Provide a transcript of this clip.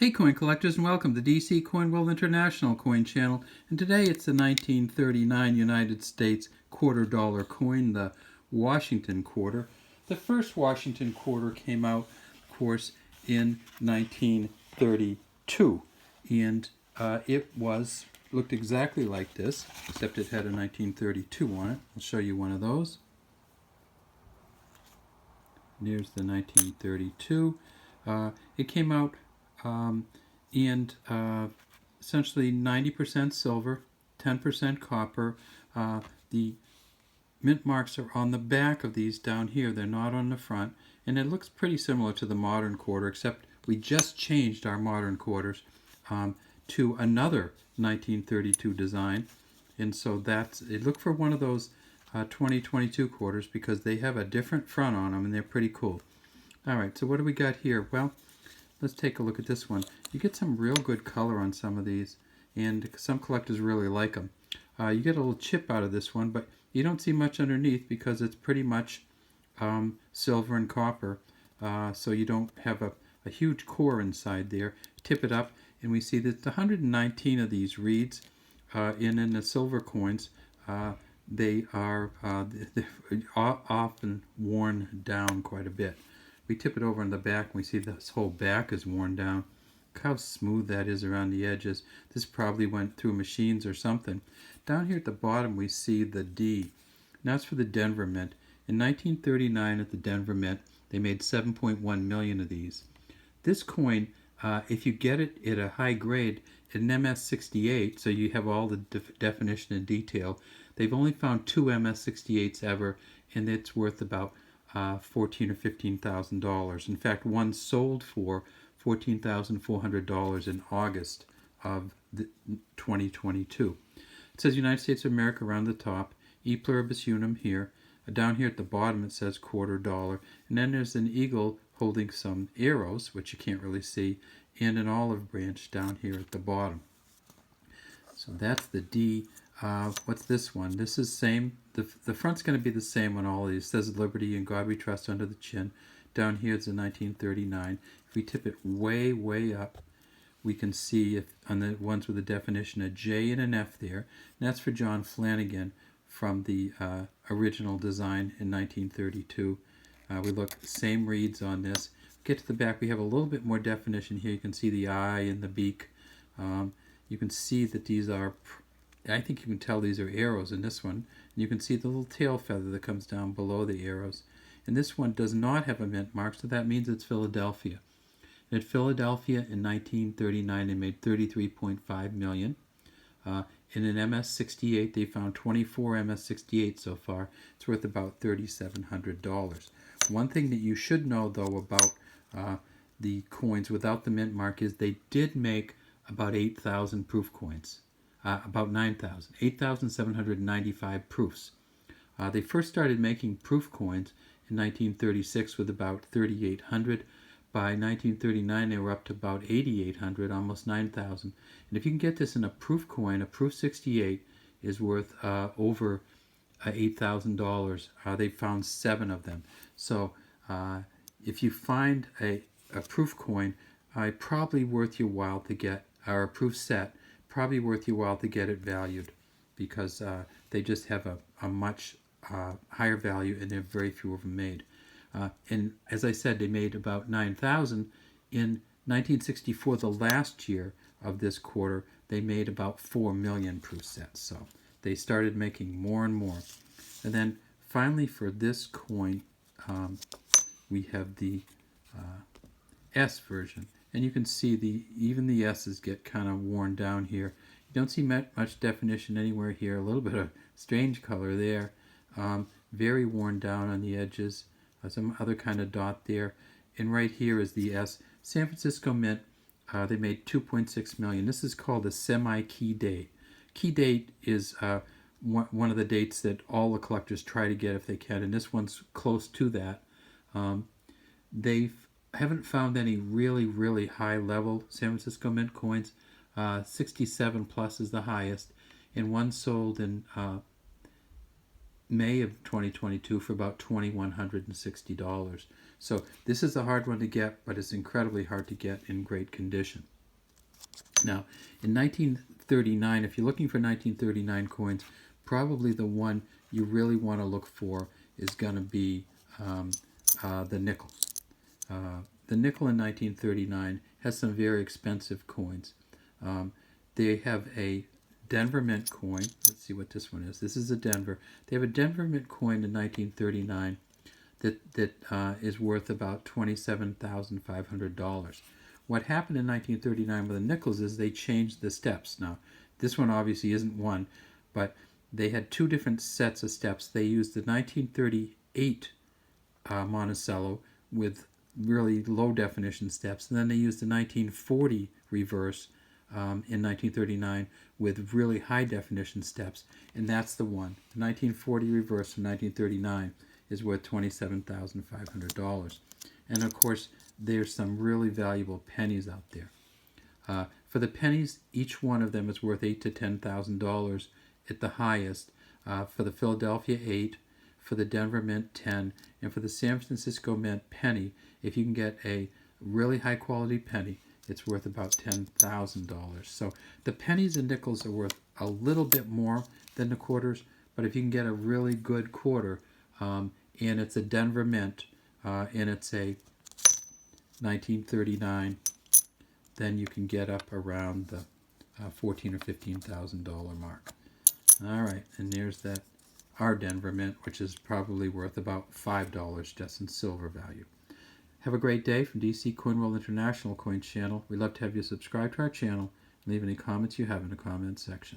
Hey coin collectors, and welcome to DC Coin World International Coin Channel. And today it's the 1939 United States quarter dollar coin, the Washington quarter. The first Washington quarter came out, of course, in 1932, and it looked exactly like this, except it had a 1932 on it. I'll show you one of those. And here's the 1932. It came out and essentially 90% silver, 10% copper. The mint marks are on the back of these down here. They're not on the front. And it looks pretty similar to the modern quarter, except we just changed our modern quarters to another 1932 design. And so look for one of those 2022 quarters because they have a different front on them and they're pretty cool. All right, so what do we got here? Well, let's take a look at this one. You get some real good color on some of these, and some collectors really like them. You get a little chip out of this one, but you don't see much underneath because it's pretty much silver and copper, so you don't have a huge core inside there. Tip it up, and we see that 119 of these reeds, in the silver coins, they are often worn down quite a bit. We tip it over on the back and we see this whole back is worn down. Look how smooth that is around the edges. This probably went through machines or something. Down here at the bottom we see the D. Now it's for the Denver Mint. In 1939 at the Denver Mint they made 7.1 million of these. This coin, if you get it at a high grade, an MS68, so you have all the definition and detail, they've only found 2 MS68s ever, and it's worth about $14,000 or $15,000. In fact, one sold for $14,400 in August of 2022. It says United States of America around the top, E pluribus unum here. Down here at the bottom it says quarter dollar, and then there's an eagle holding some arrows, which you can't really see, and an olive branch down here at the bottom. So that's the D. What's this one? This is same. The front's going to be the same on all of these. It says Liberty and God We Trust under the chin. Down here it's a 1939. If we tip it way, way up, we can see if on the ones with the definition a J and an F there. And that's for John Flanagan from the original design in 1932. We look, same reads on this. Get to the back, we have a little bit more definition here. You can see the eye and the beak. You can see that these are, I think you can tell these are arrows in this one. And you can see the little tail feather that comes down below the arrows. And this one does not have a mint mark, so that means it's Philadelphia. And at Philadelphia in 1939, they made 33.5 million. In an MS68, they found 24 MS68 so far. It's worth about $3,700. One thing that you should know, though, about the coins without the mint mark is they did make about 8,000 proof coins. About 9,000, 8,795 proofs. They first started making proof coins in 1936 with about 3,800. By 1939, they were up to about 8,800, almost 9,000. And if you can get this in a proof coin, a proof 68 is worth over $8,000. They found 7 of them. So if you find a proof coin, probably worth your while to get, or a proof set, probably worth your while to get it valued because they just have a much higher value and there are very few of them made. And as I said, they made about 9,000. In 1964, the last year of this quarter, they made about 4 million proof sets. So they started making more and more. And then finally for this coin, we have the S version. And you can see even the S's get kind of worn down here. You don't see much definition anywhere here. A little bit of strange color there. Very worn down on the edges. Some other kind of dot there. And right here is the S. San Francisco Mint, they made 2.6 million. This is called a semi-key date. Key date is one of the dates that all the collectors try to get if they can, and this one's close to that. They haven't found any really, really high level San Francisco Mint coins. 67 plus is the highest, and one sold in May of 2022 for about $2,160. So this is a hard one to get, but it's incredibly hard to get in great condition. Now, in 1939, if you're looking for 1939 coins, probably the one you really want to look for is going to be the nickel. The nickel in 1939 has some very expensive coins. They have a Denver Mint coin. Let's see what this one is. This is a Denver. They have a Denver Mint coin in 1939 that is worth about $27,500. What happened in 1939 with the nickels is they changed the steps. Now, this one obviously isn't one, but they had two different sets of steps. They used the 1938 Monticello with really low definition steps, and then they used the 1940 reverse in 1939 with really high definition steps, and that's the one. The 1940 reverse from 1939 is worth $27,500. And of course, there's some really valuable pennies out there. For the pennies, each one of them is worth $8,000 to $10,000 at the highest. For the Philadelphia 8, for the Denver Mint 10, and for the San Francisco Mint penny, if you can get a really high quality penny, it's worth about $10,000. So the pennies and nickels are worth a little bit more than the quarters, but if you can get a really good quarter, and it's a Denver Mint, and it's a 1939, then you can get up around the $14,000 or $15,000 mark. All right, and there's our Denver Mint, which is probably worth about $5 just in silver value. Have a great day from DC Coinworld International Coins Channel. We'd love to have you subscribe to our channel and leave any comments you have in the comments section.